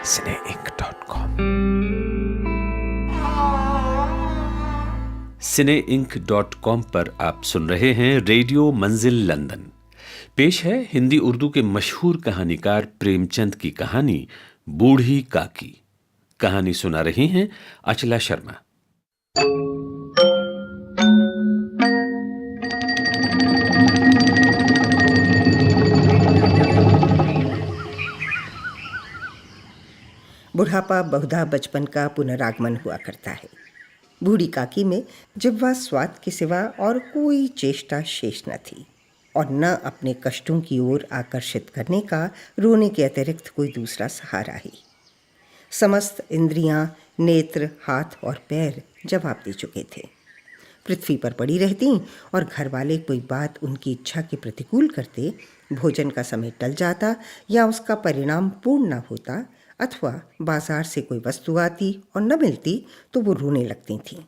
cineinc.com। cineinc.com पर आप सुन रहे हैं रेडियो मंजिल लंदन। पेश है हिंदी उर्दू के मशहूर कहानीकार प्रेमचंद की कहानी बूढ़ी काकी। कहानी सुना रही हैं अचला शर्मा। बुढ़ापा बहुधा बचपन का पुनरागमन हुआ करता है। बूढ़ी काकी में जिह्वा स्वाद के सिवा और कोई चेष्टा शेष न थी और न अपने कष्टों की ओर आकर्षित करने का रोने के अतिरिक्त कोई दूसरा सहारा ही। समस्त इंद्रियां, नेत्र, हाथ और पैर जवाब दे चुके थे। पृथ्वी पर पड़ी रहती और घर वाले कोई बात उनकी इच्छा के प्रतिकूल करते, भोजन का समय टल जाता या उसका परिणाम पूर्ण न होता, अथवा बाजार से कोई वस्तु आती और न मिलती तो वो रोने लगती थीं।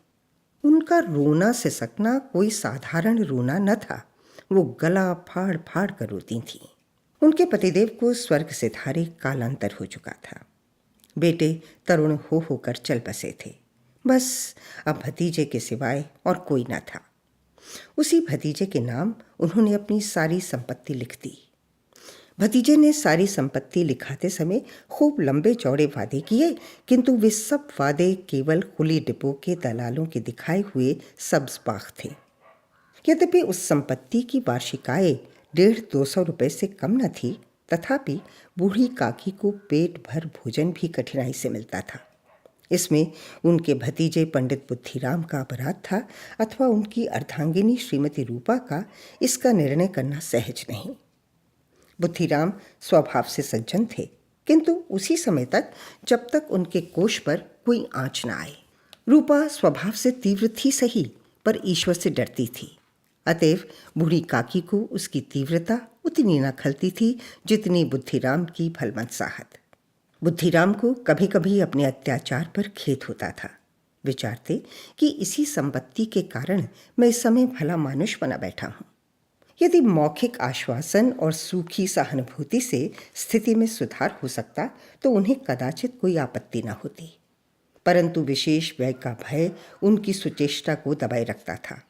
उनका रोना सिसकना कोई साधारण रोना न था, वो गला फाड़ फाड़ कर रोती थीं। उनके पतिदेव को स्वर्ग से धारे कालांतर हो चुका था। बेटे तरुण हो होकर चल बसे थे। बस अब भतीजे के सिवाय और कोई न था। उसी भतीजे के नाम उन्होंने अपनी सारी संपत्ति लिख दी। भतीजे ने सारी संपत्ति लिखाते समय खूब लंबे चौड़े वादे किए, किंतु वे सब वादे केवल खुली डिपो के दलालों के दिखाए हुए सब्ज बाग थे। यद्यपि उस संपत्ति की वार्षिक आय 150-200 रुपये से कम न थी, तथापि बूढ़ी काकी को पेट भर भोजन भी कठिनाई से मिलता था। इसमें उनके भतीजे पंडित बुद्धिराम का अपराध था अथवा उनकी अर्धांगिनी श्रीमती रूपा का, इसका निर्णय करना सहज नहीं। बुद्धिराम स्वभाव से सज्जन थे, किंतु उसी समय तक जब तक उनके कोष पर कोई आँच न आए। रूपा स्वभाव से तीव्र थी सही, पर ईश्वर से डरती थी। अतएव बूढ़ी काकी को उसकी तीव्रता उतनी न खलती थी जितनी बुद्धिराम की भलमनसाहत। बुद्धिराम को कभी कभी अपने अत्याचार पर खेद होता था। विचारते कि इसी संपत्ति के कारण मैं इस समय भला मानुष बना बैठा हूँ। यदि मौखिक आश्वासन और सूखी सहानुभूति से स्थिति में सुधार हो सकता तो उन्हें कदाचित कोई आपत्ति न होती, परंतु विशेष व्यय का भय उनकी सुचेष्टा को दबाए रखता था।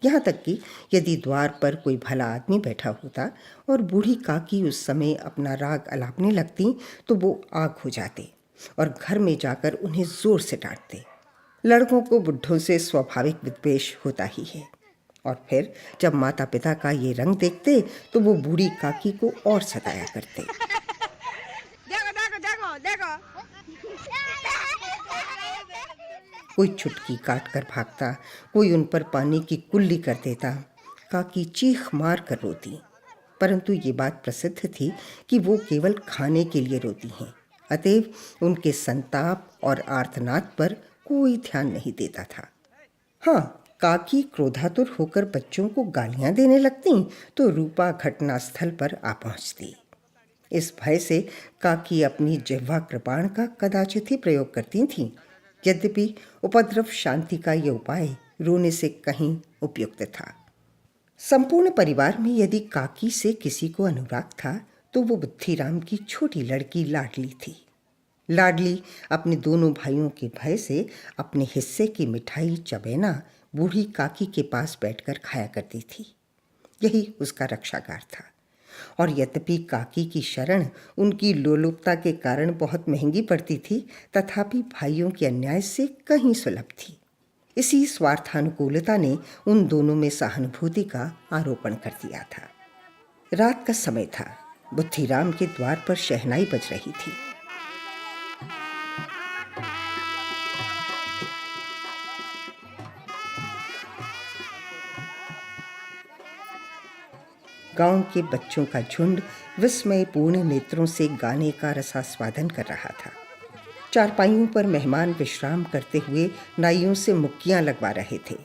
यहाँ तक कि यदि द्वार पर कोई भला आदमी बैठा होता और बूढ़ी काकी उस समय अपना राग अलापने लगती तो वो आग हो जाते और घर में जाकर उन्हें जोर से डांटते। लड़कों को बुढ़ों से स्वाभाविक विद्वेष होता ही है, और फिर जब माता पिता का ये रंग देखते तो वो बूढ़ी काकी को और सताया करते। कोई चुटकी काट कर भागता, कोई उन पर पानी की कुल्ली कर देता। काकी चीख मार कर रोती, परंतु ये बात प्रसिद्ध थी कि वो केवल खाने के लिए रोती हैं, अतएव उनके संताप और आर्तनाद पर कोई ध्यान नहीं देता था। हाँ, काकी क्रोधातुर होकर बच्चों को गालियां देने लगती तो रूपा घटनास्थल पर आ पहुंचती। इस भय से काकी अपनी जिह्वा कृपाण का कदाचित ही प्रयोग करती थीं, यद्यपि उपद्रव शांति का यह उपाय रोने से कहीं उपयुक्त था। संपूर्ण परिवार में यदि काकी से किसी को अनुराग था तो वो बुद्धिराम की छोटी लड़की लाडली थी। लाडली अपने दोनों भाइयों के भय से अपने हिस्से की मिठाई चबेना बूढ़ी काकी के पास बैठकर खाया करती थी। यही उसका रक्षागार था, और यद्यपि काकी की शरण उनकी लोलुपता के कारण बहुत महंगी पड़ती थी, तथापि भाइयों के अन्याय से कहीं सुलभ थी। इसी स्वार्थानुकूलता ने उन दोनों में सहानुभूति का आरोपण कर दिया था। रात का समय था। बुद्धिराम के द्वार पर शहनाई बज रही थी। गांव के बच्चों का झुंड विस्मयपूर्ण नेत्रों से गाने का रसास्वादन कर रहा था। चारपाइयों पर मेहमान विश्राम करते हुए नाइयों से मुक्कियां लगवा रहे थे।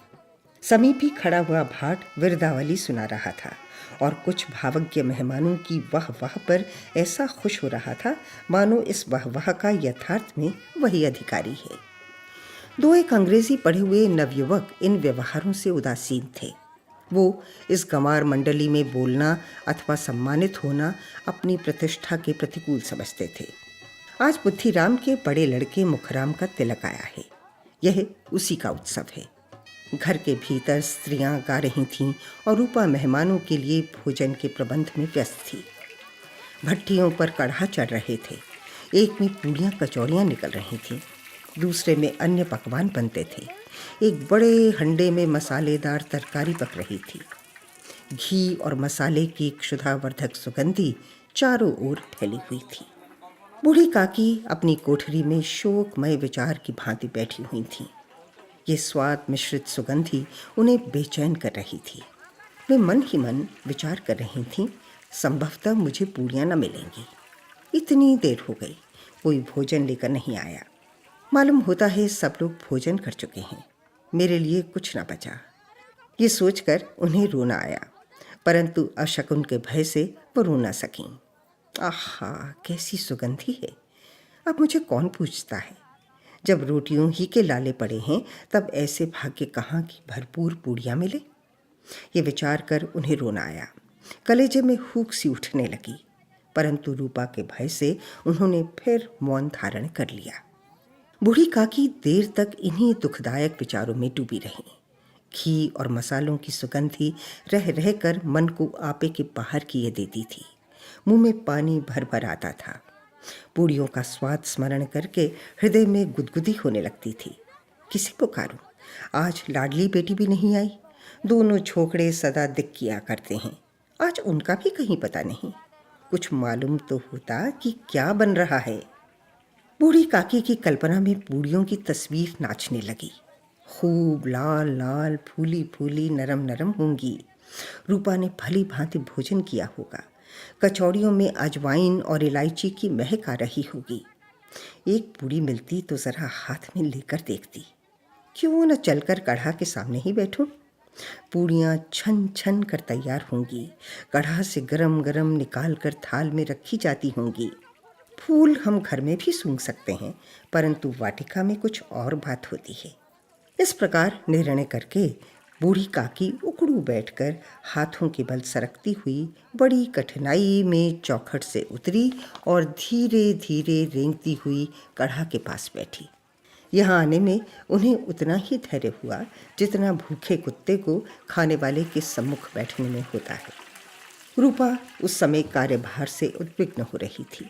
समीप ही खड़ा हुआ भाट विरदावली सुना रहा था और कुछ भावज्ञ मेहमानों की वाह वाह पर ऐसा खुश हो रहा था मानो इस वाह वाह का यथार्थ में वही अधिकारी है। दो एक अंग्रेजी पढ़े हुए नवयुवक इन व्यवहारों से उदासीन थे। वो इस गंवार मंडली में बोलना अथवा सम्मानित होना अपनी प्रतिष्ठा के प्रतिकूल समझते थे। आज बुद्धिराम के बड़े लड़के मुखराम का तिलक आया है। यह उसी का उत्सव है। घर के भीतर स्त्रियां गा रही थीं और रूपा मेहमानों के लिए भोजन के प्रबंध में व्यस्त थी। भट्टियों पर कढ़ा चढ़ रहे थे। एक में पूड़ियाँ कचौड़ियाँ निकल रही थीं, दूसरे में अन्य पकवान बनते थे। एक बड़े हंडे में मसालेदार तरकारी पक रही थी। घी और मसाले की क्षुधावर्धक सुगंधी चारों ओर फैली हुई थी। बूढ़ी काकी अपनी कोठरी में शोकमय विचार की भांति बैठी हुई थी। ये स्वाद मिश्रित सुगंधी उन्हें बेचैन कर रही थी। वे मन ही मन विचार कर रही थीं, संभवतः मुझे पूड़ियाँ न मिलेंगी। इतनी देर हो गई, कोई भोजन लेकर नहीं आया। मालूम होता है सब लोग भोजन कर चुके हैं, मेरे लिए कुछ न बचा। ये सोचकर उन्हें रोना आया, परंतु अशकुन के भय से वो रो न सकीं। आहा, कैसी सुगंधी है! अब मुझे कौन पूछता है? जब रोटियों ही के लाले पड़े हैं, तब ऐसे भाग्य कहाँ की भरपूर पूड़ियाँ मिले। ये विचार कर उन्हें रोना आया। कलेजे में हूक सी उठने लगी, परंतु रूपा के भय से उन्होंने फिर मौन धारण कर लिया। बूढ़ी काकी देर तक इन्हीं दुखदायक विचारों में डूबी रही। घी और मसालों की सुगंधी रह रह कर मन को आपे के बाहर किए देती थी। मुंह में पानी भर भर आता था। पूड़ियों का स्वाद स्मरण करके हृदय में गुदगुदी होने लगती थी। किसे पुकारूं? आज लाडली बेटी भी नहीं आई। दोनों छोकरे सदा दिक किया करते हैं, आज उनका भी कहीं पता नहीं। कुछ मालूम तो होता कि क्या बन रहा है। बूढ़ी काकी की कल्पना में पूड़ियों की तस्वीर नाचने लगी। खूब लाल लाल, फूली फूली, नरम नरम होंगी। रूपा ने भली भांति भोजन किया होगा। कचौड़ियों में अजवाइन और इलायची की महक आ रही होगी। एक पूड़ी मिलती तो जरा हाथ में लेकर देखती। क्यों न चलकर कढ़ा के सामने ही बैठूं? पूड़ियाँ छन छन कर तैयार होंगी। कढ़ा से गरम गरम निकाल कर थाल में रखी जाती होंगी। फूल हम घर में भी सूंघ सकते हैं, परंतु वाटिका में कुछ और बात होती है। इस प्रकार निर्णय करके बूढ़ी काकी उकड़ू बैठकर हाथों के बल सरकती हुई बड़ी कठिनाई में चौखट से उतरी और धीरे धीरे रेंगती हुई कढ़ा के पास बैठी। यहाँ आने में उन्हें उतना ही धैर्य हुआ जितना भूखे कुत्ते को खाने वाले के सम्मुख बैठने में होता है। रूपा उस समय कार्यभार से उद्विग्न हो रही थी।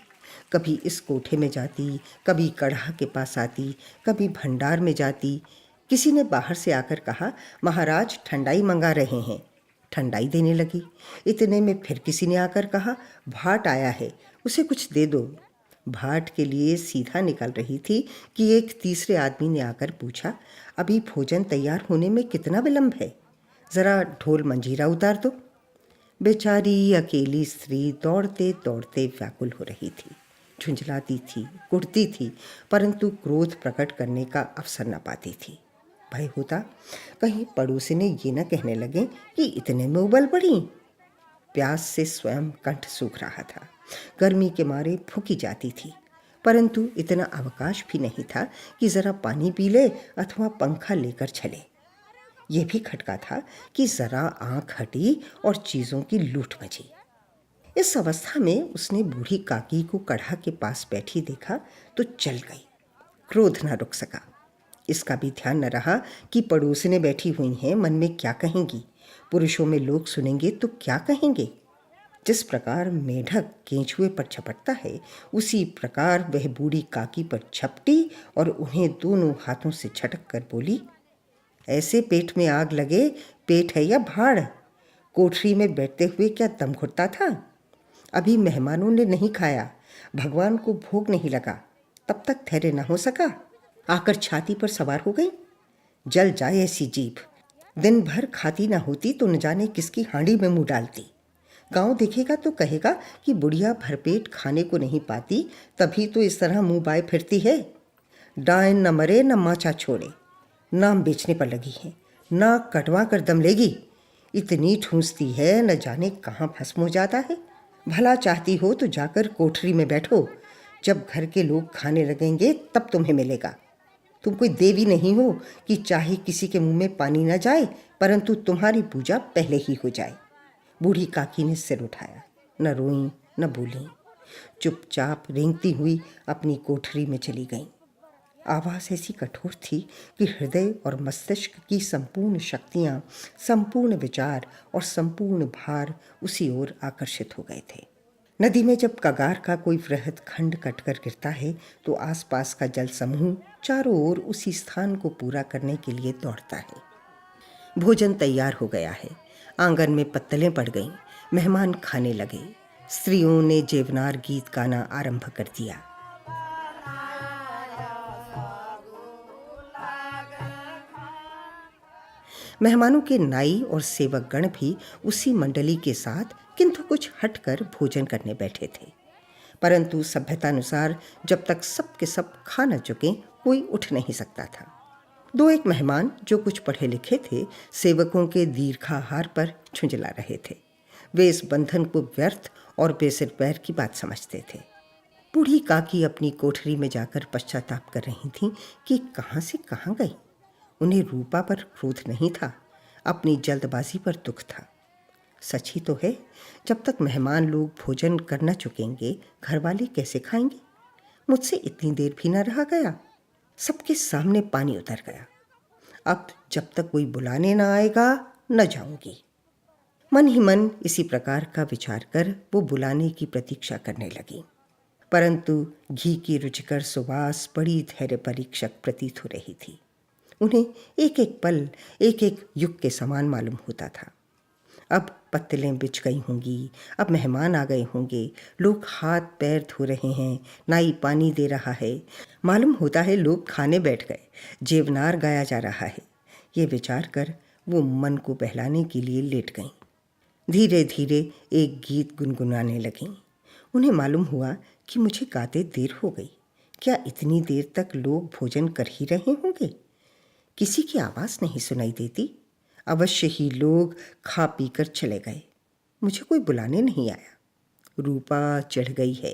कभी इस कोठे में जाती, कभी कढ़ा के पास आती, कभी भंडार में जाती। किसी ने बाहर से आकर कहा, महाराज ठंडाई मंगा रहे हैं। ठंडाई देने लगी। इतने में फिर किसी ने आकर कहा, भाट आया है, उसे कुछ दे दो। भाट के लिए सीधा निकल रही थी कि एक तीसरे आदमी ने आकर पूछा, अभी भोजन तैयार होने में कितना विलंब है? जरा ढोल मंजीरा उतार दो। बेचारी अकेली स्त्री दौड़ते दौड़ते व्याकुल हो रही थी। झुंझलाती थी, कुढ़ती थी, परंतु क्रोध प्रकट करने का अवसर न पाती थी। भय होता कहीं पड़ोसी ने ये न कहने लगे कि इतने में उबल पड़ी। प्यास से स्वयं कंठ सूख रहा था। गर्मी के मारे फूकी जाती थी, परंतु इतना अवकाश भी नहीं था कि जरा पानी पी ले अथवा पंखा लेकर चले। यह भी खटका था कि जरा आंख हटी और चीज़ों की लूट मची। इस अवस्था में उसने बूढ़ी काकी को कढ़ा के पास बैठी देखा तो चल गई। क्रोध न रुक सका। इसका भी ध्यान न रहा कि पड़ोसने बैठी हुई हैं, मन में क्या कहेंगी। पुरुषों में लोग सुनेंगे तो क्या कहेंगे। जिस प्रकार मेढक केंचुए पर झपटता है, उसी प्रकार वह बूढ़ी काकी पर झपटी और उन्हें दोनों हाथों से झटक कर बोली, ऐसे पेट में आग लगे, पेट है या भाड़? कोठरी में बैठते हुए क्या दम घुटता था? अभी मेहमानों ने नहीं खाया, भगवान को भोग नहीं लगा, तब तक धैर्य न हो सका, आकर छाती पर सवार हो गई। जल जाए ऐसी जीभ। दिन भर खाती ना होती तो न जाने किसकी हांडी में मुंह डालती। गांव देखेगा तो कहेगा कि बुढ़िया भरपेट खाने को नहीं पाती, तभी तो इस तरह मुंह बाए फिरती है। डायन न मरे न माचा छोड़े, नाम बेचने पर लगी है, नाक कटवा कर दम लेगी। इतनी ठूंसती है, न जाने कहाँ भस्म हो जाता है। भला चाहती हो तो जाकर कोठरी में बैठो, जब घर के लोग खाने लगेंगे तब तुम्हें मिलेगा। तुम कोई देवी नहीं हो कि चाहे किसी के मुंह में पानी न जाए, परंतु तुम्हारी पूजा पहले ही हो जाए। बूढ़ी काकी ने सिर उठाया, न रोई न बोली। चुपचाप रेंगती हुई अपनी कोठरी में चली गईं। आवाज़ ऐसी कठोर थी कि हृदय और मस्तिष्क की संपूर्ण शक्तियाँ, संपूर्ण विचार और संपूर्ण भार उसी ओर आकर्षित हो गए थे। नदी में जब कगार का कोई वृहद खंड कटकर गिरता है तो आसपास का जल समूह चारों ओर उसी स्थान को पूरा करने के लिए दौड़ता है। भोजन तैयार हो गया है। आंगन में पत्तलें पड़ गईं। मेहमान खाने लगे। स्त्रियों ने जेवनार गीत गाना आरंभ कर दिया। मेहमानों के नाई और सेवक गण भी उसी मंडली के साथ किंतु कुछ हटकर भोजन करने बैठे थे। परंतु सभ्यतानुसार जब तक सब के सब खा न चुके कोई उठ नहीं सकता था। दो एक मेहमान जो कुछ पढ़े लिखे थे सेवकों के दीर्घाहार पर झुंझला रहे थे। वे इस बंधन को व्यर्थ और बेसिर पैर की बात समझते थे। बूढ़ी काकी अपनी कोठरी में जाकर पश्चाताप कर रही थीं कि कहाँ से कहाँ गई। उन्हें रूपा पर क्रोध नहीं था, अपनी जल्दबाजी पर दुख था। सच ही तो है, जब तक मेहमान लोग भोजन कर न चुकेंगे घरवाले कैसे खाएंगे। मुझसे इतनी देर भी न रहा गया। सबके सामने पानी उतर गया। अब जब तक कोई बुलाने न आएगा न जाऊंगी। मन ही मन इसी प्रकार का विचार कर वो बुलाने की प्रतीक्षा करने लगी। परंतु घी की रुचिकर सुवास बड़ी धैर्य परीक्षक प्रतीत हो रही थी। उन्हें एक एक पल एक एक युग के समान मालूम होता था। अब पत्तलें बिछ गई होंगी, अब मेहमान आ गए होंगे, लोग हाथ पैर धो रहे हैं, नाई पानी दे रहा है, मालूम होता है लोग खाने बैठ गए, जेवनार गाया जा रहा है। ये विचार कर वो मन को बहलाने के लिए लेट गईं। धीरे धीरे एक गीत गुनगुनाने लगीं। उन्हें मालूम हुआ कि मुझे गाते देर हो गई। क्या इतनी देर तक लोग भोजन कर ही रहे होंगे? किसी की आवाज़ नहीं सुनाई देती। अवश्य ही लोग खा पी कर चले गए। मुझे कोई बुलाने नहीं आया। रूपा चढ़ गई है,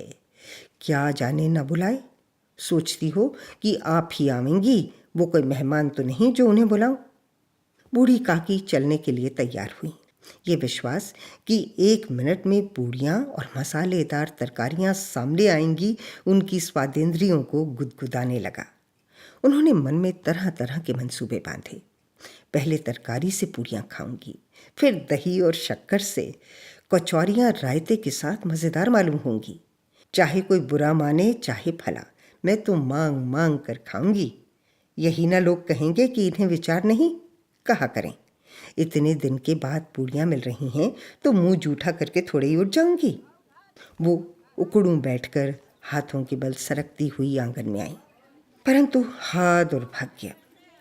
क्या जाने न बुलाए। सोचती हो कि आप ही आवेंगी, वो कोई मेहमान तो नहीं जो उन्हें बुलाऊं। बूढ़ी काकी चलने के लिए तैयार हुई। ये विश्वास कि 1 मिनट में पूड़ियाँ और मसालेदार तरकारियाँ सामने आएंगी उनकी स्वादेंद्रियों को गुदगुदाने लगा। उन्होंने मन में तरह तरह के मंसूबे बांधे। पहले तरकारी से पूड़ियाँ खाऊंगी, फिर दही और शक्कर से। कचौरियाँ रायते के साथ मज़ेदार मालूम होंगी। चाहे कोई बुरा माने चाहे भला, मैं तो मांग मांग कर खाऊंगी। यही ना लोग कहेंगे कि इन्हें विचार नहीं। कहा करें, इतने दिन के बाद पूड़ियाँ मिल रही हैं तो मुंह जूठा करके थोड़े ही उठ जाऊंगी। वो उकड़ूं बैठकर हाथों के बल सरकती हुई आंगन में आई। परंतु हा दुर्भाग्य,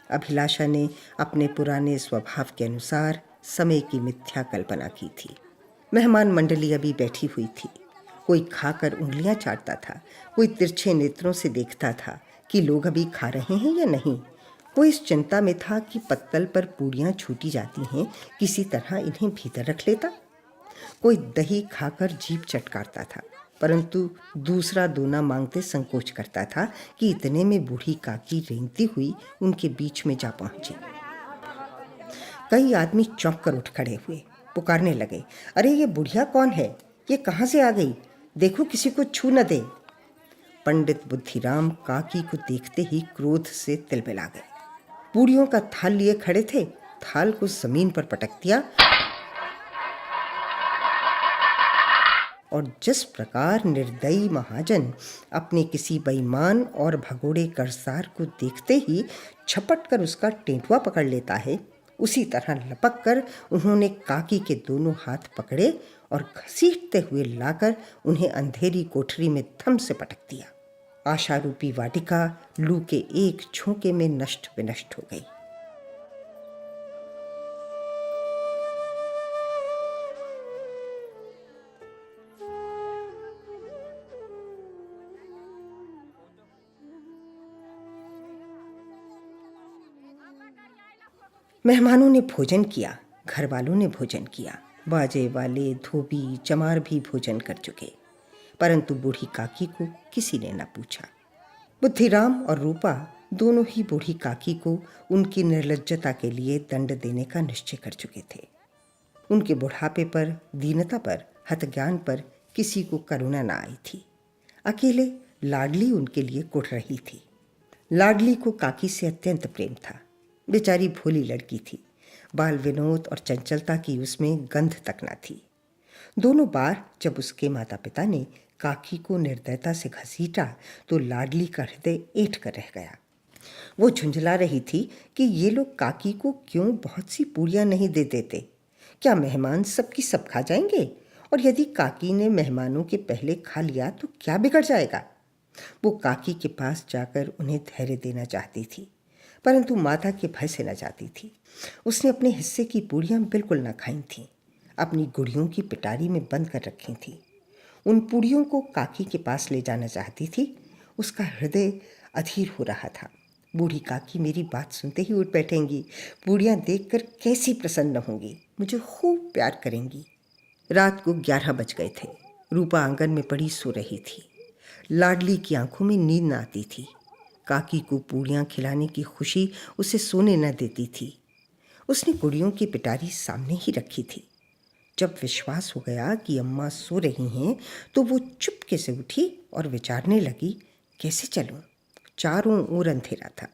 अभिलाषा ने अपने पुराने स्वभाव के अनुसार समय की मिथ्या कल्पना की थी। मेहमान मंडली अभी बैठी हुई थी। कोई खाकर उंगलियां चाटता था, कोई तिरछे नेत्रों से देखता था कि लोग अभी खा रहे हैं या नहीं। कोई इस चिंता में था कि पत्तल पर पूड़ियाँ छूटी जाती हैं, किसी तरह इन्हें भीतर रख लेता। कोई दही खाकर जीभ चटकारता था, परंतु दूसरा दोना मांगते संकोच करता था कि इतने में बूढ़ी काकी रेंगती हुई उनके बीच में जा पहुंची। कई आदमी चौंक कर उठ खड़े हुए, पुकारने लगे, अरे ये बुढ़िया कौन है? ये कहाँ से आ गई? देखो किसी को छू न दे। पंडित बुद्धिराम काकी को देखते ही क्रोध से तिलमिला गए। पूड़ियों का थाल लिए खड़े थे, थाल को जमीन पर पटक दिया और जिस प्रकार निर्दयी महाजन अपने किसी बेईमान और भगोड़े कर्जदार को देखते ही झपट कर उसका टेंटुआ पकड़ लेता है, उसी तरह लपक कर उन्होंने काकी के दोनों हाथ पकड़े और घसीटते हुए लाकर उन्हें अंधेरी कोठरी में थम से पटक दिया। आशारूपी वाटिका लू के एक झोंके में नष्ट विनष्ट हो गई। मेहमानों ने भोजन किया, घर वालों ने भोजन किया, बाजे वाले धोबी चमार भी भोजन कर चुके, परंतु बूढ़ी काकी को किसी ने न पूछा। बुद्धिराम और रूपा दोनों ही बूढ़ी काकी को उनकी निर्लज्जता के लिए दंड देने का निश्चय कर चुके थे। उनके बुढ़ापे पर, दीनता पर, हतज्ञान पर किसी को करुणा न आई थी। अकेले लाडली उनके लिए कुढ़ रही थी। लाडली को काकी से अत्यंत प्रेम था। बेचारी भोली लड़की थी। बाल विनोद और चंचलता की उसमें गंध तक न थी। दोनों बार जब उसके माता पिता ने काकी को निर्दयता से घसीटा तो लाडली का हृदय ऐंठ कर रह गया। वो झुंझला रही थी कि ये लोग काकी को क्यों बहुत सी पूरियां नहीं दे देते। क्या मेहमान सबकी सब खा जाएंगे? और यदि काकी ने मेहमानों के पहले खा लिया तो क्या बिगड़ जाएगा? वो काकी के पास जाकर उन्हें धैर्य देना चाहती थी, परंतु माता के भय से न जाती थी। उसने अपने हिस्से की पूड़ियाँ बिल्कुल न खाई थीं, अपनी गुड़ियों की पिटारी में बंद कर रखी थीं। उन पूड़ियों को काकी के पास ले जाना चाहती थी। उसका हृदय अधीर हो रहा था। बूढ़ी काकी मेरी बात सुनते ही उठ बैठेंगी, पूड़ियाँ देखकर कैसी प्रसन्न होंगी, मुझे खूब प्यार करेंगी। रात को 11 बज गए थे। रूपा आंगन में पड़ी सो रही थी। लाडली की आंखों में नींद न आती थी। काकी को पूड़ियाँ खिलाने की खुशी उसे सोने न देती थी। उसने गुड़ियों की पिटारी सामने ही रखी थी। जब विश्वास हो गया कि अम्मा सो रही हैं तो वो चुपके से उठी और विचारने लगी, कैसे चलूं? चारों ओर अंधेरा था।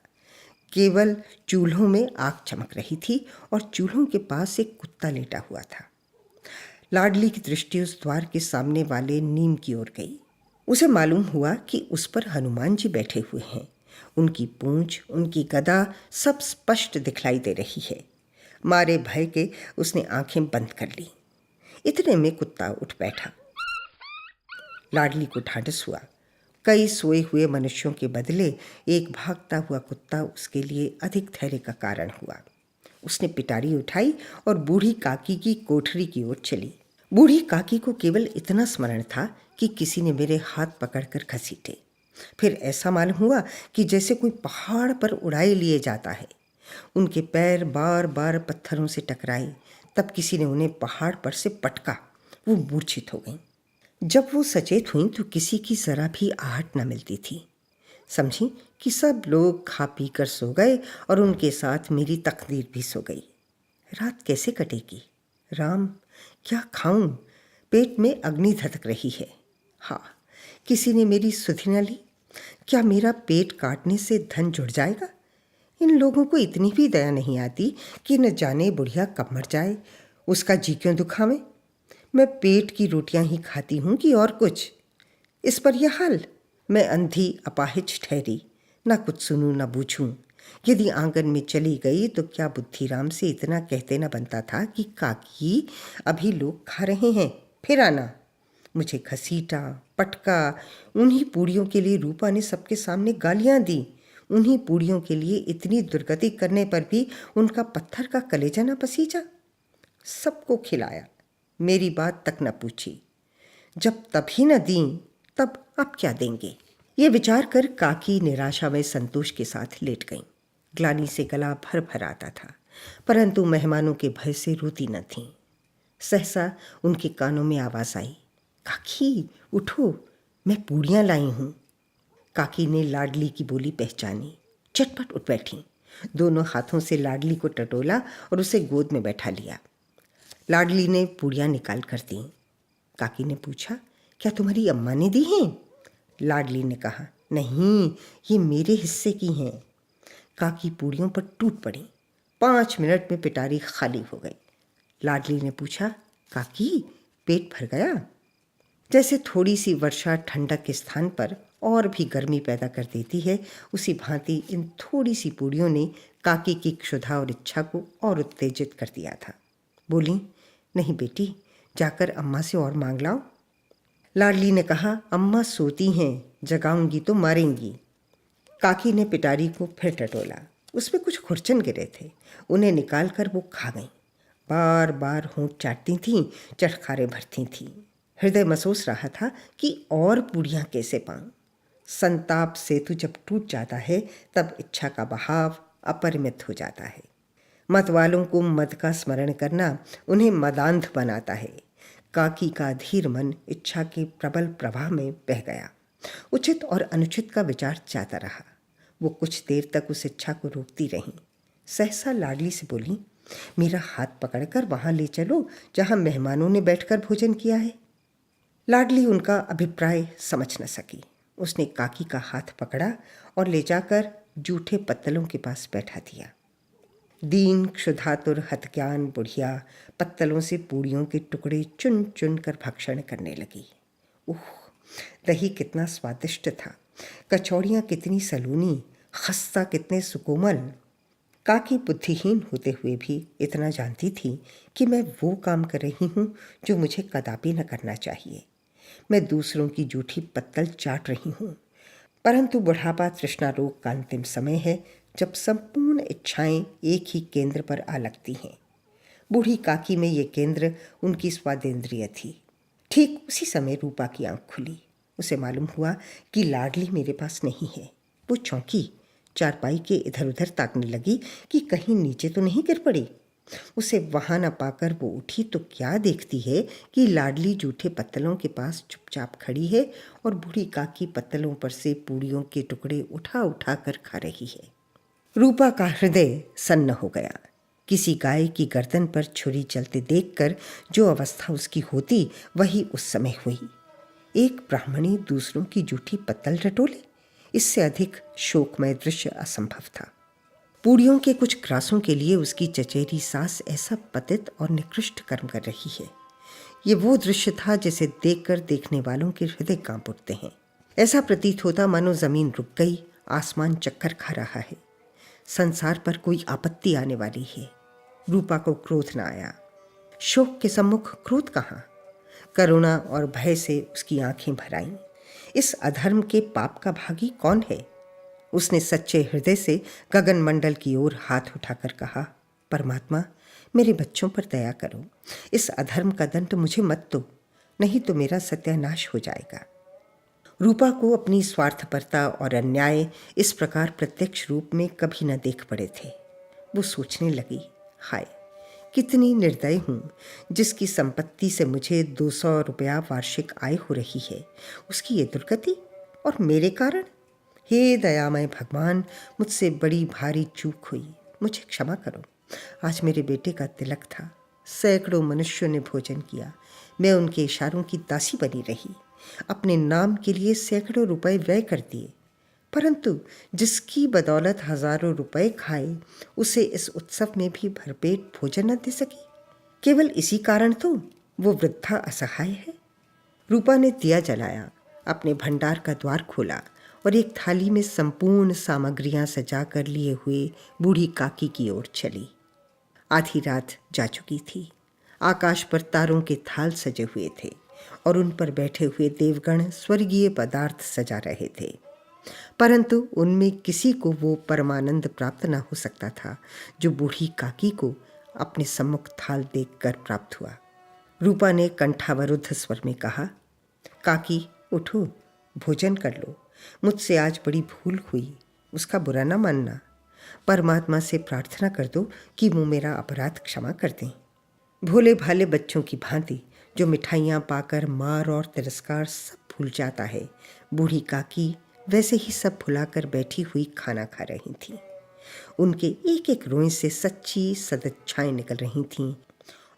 केवल चूल्हों में आग चमक रही थी और चूल्हों के पास एक कुत्ता लेटा हुआ था। लाडली की दृष्टि उस द्वार के सामने वाले नीम की ओर गई। उसे मालूम हुआ कि उस पर हनुमान जी बैठे हुए हैं। उनकी पूंछ, उनकी गदा सब स्पष्ट दिखलाई दे रही है। मारे भय के उसने आंखें बंद कर ली। इतने में कुत्ता उठ बैठा। लाडली को ढांढस हुआ। कई सोए हुए मनुष्यों के बदले एक भागता हुआ कुत्ता उसके लिए अधिक धैर्य का कारण हुआ। उसने पिटारी उठाई और बूढ़ी काकी की कोठरी की ओर चली। बूढ़ी काकी को केवल इतना स्मरण था कि किसी ने मेरे हाथ पकड़कर घसीटे। फिर ऐसा मालूम हुआ कि जैसे कोई पहाड़ पर उड़ाए लिए जाता है। उनके पैर बार बार पत्थरों से टकराए। तब किसी ने उन्हें पहाड़ पर से पटका। वो मूर्छित हो गईं। जब वो सचेत हुई तो किसी की जरा भी आहट न मिलती थी। समझी कि सब लोग खा पी कर सो गए और उनके साथ मेरी तकदीर भी सो गई। रात कैसे कटेगी? राम, क्या खाऊं? पेट में अग्नि धधक रही है। हाँ, किसी ने मेरी सुधि न ली। क्या मेरा पेट काटने से धन जुड़ जाएगा? इन लोगों को इतनी भी दया नहीं आती कि न जाने बुढ़िया कब मर जाए, उसका जी क्यों दुखावे। मैं पेट की रोटियां ही खाती हूँ कि और कुछ। इस पर यह हाल। मैं अंधी अपाहिज ठहरी, न कुछ सुनूं न बूझूं। यदि आंगन में चली गई तो क्या बुद्धिराम से इतना कहते न बनता था कि काकी अभी लोग खा रहे हैं, फिर आना। मुझे घसीटा, पटका। उन्हीं पूड़ियों के लिए रूपा ने सबके सामने गालियां दी। उन्हीं पूड़ियों के लिए इतनी दुर्गति करने पर भी उनका पत्थर का कलेजा न पसीजा। सबको खिलाया, मेरी बात तक न पूछी। जब तभी न दी तब अब क्या देंगे? ये विचार कर काकी निराशा में संतोष के साथ लेट गईं। ग्लानि से गला भर भर आता था, परंतु मेहमानों के भय से रोती न थीं। सहसा उनके कानों में आवाज आई, काकी उठो, मैं पूड़ियाँ लाई हूँ। काकी ने लाडली की बोली पहचानी। झटपट उठ बैठी। दोनों हाथों से लाडली को टटोला और उसे गोद में बैठा लिया। लाडली ने पूड़ियाँ निकाल कर दी। काकी ने पूछा, क्या तुम्हारी अम्मा ने दी हैं? लाडली ने कहा, नहीं, ये मेरे हिस्से की हैं। काकी पूड़ियों पर टूट पड़ी। 5 मिनट में पिटारी खाली हो गई। लाडली ने पूछा, काकी पेट भर गया? जैसे थोड़ी सी वर्षा ठंडक के स्थान पर और भी गर्मी पैदा कर देती है, उसी भांति इन थोड़ी सी पूड़ियों ने काकी की क्षुधा और इच्छा को और उत्तेजित कर दिया था। बोली, नहीं बेटी, जाकर अम्मा से और मांग लाओ। लाडली ने कहा, अम्मा सोती हैं, जगाऊंगी तो मारेंगी। काकी ने पिटारी को फिर टटोला। उसमें कुछ खुरचन गिरे थे। उन्हें निकालकर वो खा गईं। बार बार होंठ चाटती थीं, चटखारे भरती थीं। हृदय महसूस रहा था कि और पूड़ियाँ कैसे पाऊं। संताप सेतु जब टूट जाता है तब इच्छा का बहाव अपरिमित हो जाता है। मत वालों को मद का स्मरण करना उन्हें मदांध बनाता है। काकी का धीर मन इच्छा के प्रबल प्रवाह में बह गया। उचित और अनुचित का विचार जाता रहा। वो कुछ देर तक उस इच्छा को रोकती रही। सहसा लाडली से बोली, मेरा हाथ पकड़कर वहाँ ले चलो जहाँ मेहमानों ने बैठकर भोजन किया है। लाडली उनका अभिप्राय समझ न सकी। उसने काकी का हाथ पकड़ा और ले जाकर जूठे पत्तलों के पास बैठा दिया। दीन क्षुधातुर हतज्ञान बुढ़िया पत्तलों से पूड़ियों के टुकड़े चुन चुन कर भक्षण करने लगी। उह, दही कितना स्वादिष्ट था, कचौड़ियाँ कितनी सलूनी, खस्ता कितने सुकोमल। काकी बुद्धिहीन होते हुए भी इतना जानती थी कि मैं वो काम कर रही हूँ जो मुझे कदापि न करना चाहिए। मैं दूसरों की जूठी पत्तल चाट रही हूँ। परंतु बुढ़ापा तृष्णा रोग का अंतिम समय है, जब संपूर्ण इच्छाएं एक ही केंद्र पर आ लगती हैं। बूढ़ी काकी में ये केंद्र उनकी स्वादेंद्रिय थी। ठीक उसी समय रूपा की आंख खुली। उसे मालूम हुआ कि लाडली मेरे पास नहीं है। वो चौंकी, चारपाई के इधर उधर ताकने लगी कि कहीं नीचे तो नहीं गिर पड़ी। उसे वहां न पाकर वो उठी तो क्या देखती है कि लाडली जूठे पत्तलों के पास चुपचाप खड़ी है और बूढ़ी काकी पत्तलों पर से पूड़ियों के टुकड़े उठा उठा कर खा रही है। रूपा का हृदय सन्न हो गया। किसी गाय की गर्दन पर छुरी चलते देखकर जो अवस्था उसकी होती, वही उस समय हुई। एक ब्राह्मणी दूसरों की जूठी पत्तल टटोले, इससे अधिक शोकमय दृश्य असंभव था। पूड़ियों के कुछ ग्रासों के लिए उसकी चचेरी सास ऐसा पतित और निकृष्ट कर्म कर रही है। ये वो दृश्य था जिसे देखकर देखने वालों के हृदय कांप उठते हैं। ऐसा प्रतीत होता मानो जमीन रुक गई, आसमान चक्कर खा रहा है, संसार पर कोई आपत्ति आने वाली है। रूपा को क्रोध न आया। शोक के सम्मुख क्रोध कहाँ? करुणा और भय से उसकी आंखें भर आईं। इस अधर्म के पाप का भागी कौन है? उसने सच्चे हृदय से गगन मंडल की ओर हाथ उठाकर कहा, परमात्मा, मेरे बच्चों पर दया करो। इस अधर्म का दंड मुझे मत दो, नहीं तो मेरा सत्यानाश हो जाएगा। रूपा को अपनी स्वार्थपरता और अन्याय इस प्रकार प्रत्यक्ष रूप में कभी न देख पड़े थे। वो सोचने लगी, हाय, कितनी निर्दय हूँ। जिसकी संपत्ति से मुझे 200 रुपया वार्षिक आय हो रही है, उसकी ये दुर्गति, और मेरे कारण। हे दयामय भगवान, मुझसे बड़ी भारी चूक हुई, मुझे क्षमा करो। आज मेरे बेटे का तिलक था, सैकड़ों मनुष्यों ने भोजन किया, मैं उनके इशारों की दासी बनी रही, अपने नाम के लिए सैकड़ों रुपए व्यय कर दिए, परंतु जिसकी बदौलत हजारों रुपए खाए, उसे इस उत्सव में भी भरपेट भोजन न दे सकी। केवल इसी कारण तो वो वृद्धा असहाय है। रूपा ने दिया जलाया, अपने भंडार का द्वार खोला और एक थाली में संपूर्ण सामग्रियां सजा कर लिए हुए बूढ़ी काकी की ओर चली। आधी रात जा चुकी थी। आकाश पर तारों के थाल सजे हुए थे और उन पर बैठे हुए देवगण स्वर्गीय पदार्थ सजा रहे थे, परंतु उनमें किसी को वो परमानंद प्राप्त न हो सकता था जो बूढ़ी काकी को अपने सम्मुख थाल देखकर प्राप्त हुआ। रूपा ने कंठावरुद्ध स्वर में कहा, काकी उठो, भोजन कर लो। मुझसे आज बड़ी भूल हुई, उसका बुरा न मानना। परमात्मा से प्रार्थना कर दो कि वो मेरा अपराध क्षमा कर दें। भोले भाले बच्चों की भांति जो मिठाइयाँ पाकर मार और तिरस्कार सब भूल जाता है, बूढ़ी काकी वैसे ही सब भुलाकर बैठी हुई खाना खा रही थी। उनके एक एक रोए से सच्ची सदिच्छाएं निकल रही थीं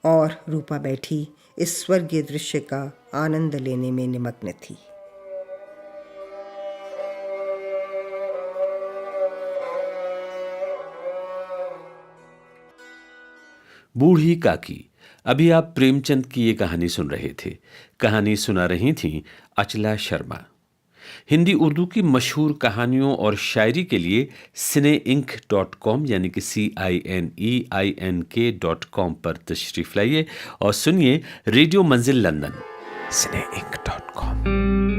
और रूपा बैठी इस स्वर्गीय दृश्य का आनंद लेने में निमग्न थी। बूढ़ी काकी। अभी आप प्रेमचंद की ये कहानी सुन रहे थे। कहानी सुना रही थीं अचला शर्मा। हिंदी उर्दू की मशहूर कहानियों और शायरी के लिए cineink.com यानी कि CINEINK.com पर तशरीफ लाइए और सुनिए रेडियो मंजिल लंदन। cineink.com।